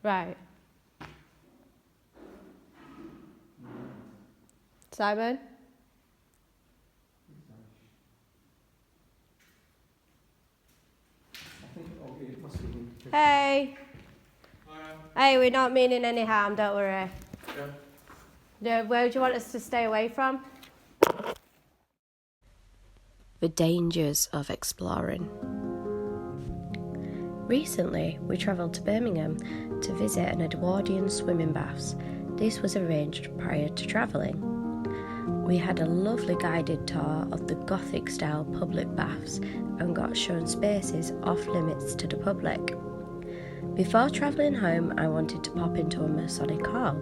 Right. Simon? Hey. Hey, we're not meaning any harm, don't worry. Yeah. Where would you want us to stay away from? The dangers of exploring. Recently, we travelled to Birmingham to visit an Edwardian swimming baths. This was arranged prior to travelling. We had a lovely guided tour of the Gothic-style public baths and got shown spaces off limits to the public. Before travelling home, I wanted to pop into a Masonic hall.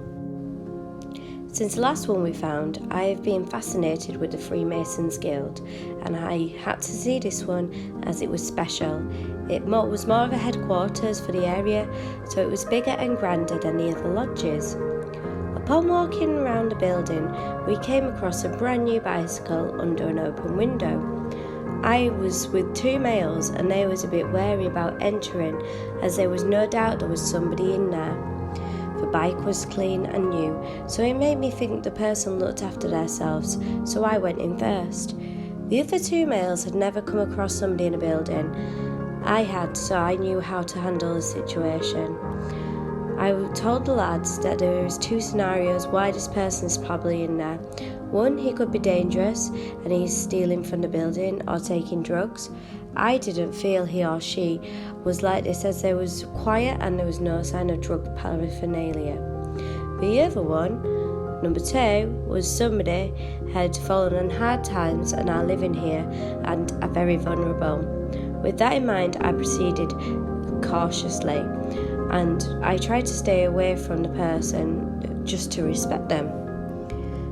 Since the last one we found, I have been fascinated with the Freemasons Guild, and I had to see this one as it was special. It was more of a headquarters for the area, so it was bigger and grander than the other lodges. Upon walking around the building, we came across a brand new bicycle under an open window. I was with two males and they was a bit wary about entering, as there was no doubt there was somebody in there. The bike was clean and new, so it made me think the person looked after themselves, so I went in first. The other two males had never come across somebody in a building. I had, so I knew how to handle the situation. I told the lads that there was two scenarios why this person is probably in there. One, he could be dangerous and he's stealing from the building or taking drugs. I didn't feel he or she was like this, as there was quiet and there was no sign of drug paraphernalia. The other one, number two, was somebody had fallen on hard times and are living here and are very vulnerable. With that in mind, I proceeded cautiously and I tried to stay away from the person just to respect them.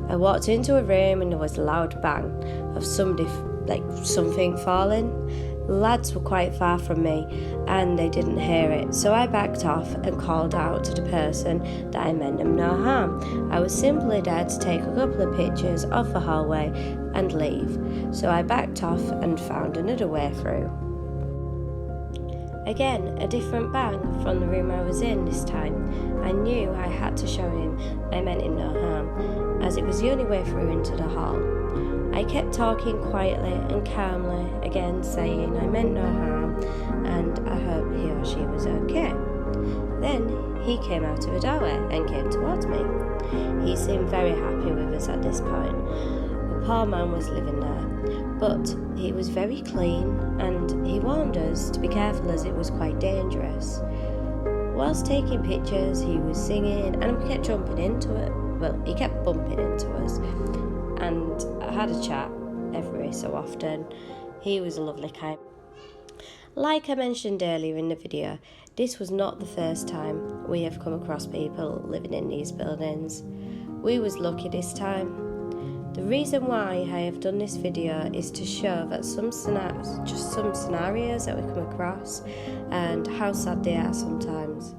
I walked into a room and there was a loud bang of something falling. The lads were quite far from me and they didn't hear it, so I backed off and called out to the person that I meant them no harm. I was simply there to take a couple of pictures of the hallway and leave, so I backed off and found another way through. Again, a different bang from the room I was in this time. I knew I had to show him I meant him no harm, as it was the only way through into the hall. I kept talking quietly and calmly, again saying I meant no harm and I hope he or she was okay. Then he came out of a doorway and came towards me. He seemed very happy with us at this point. The poor man was living there, but he was very clean and he warned us to be careful as it was quite dangerous. Whilst taking pictures, he was singing and we kept jumping into it. Well, he kept bumping into us. And I had a chat every so often. He was a lovely guy. Like I mentioned earlier in the video, this was not the first time we have come across people living in these buildings. We was lucky this time. The reason why I have done this video is to show that some scenarios that we come across and how sad they are sometimes.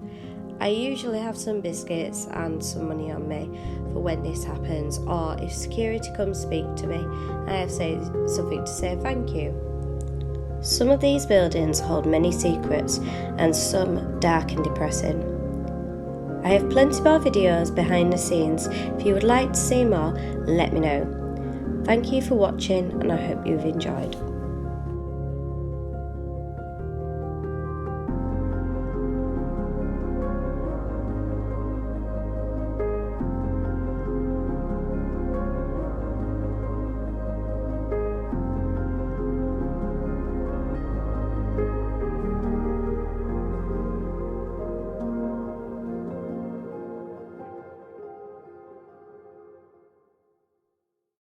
I usually have some biscuits and some money on me for when this happens, or if security comes speak to me, I have something to say thank you. Some of these buildings hold many secrets and some dark and depressing. I have plenty more videos behind the scenes. If you would like to see more, let me know. Thank you for watching and I hope you've enjoyed.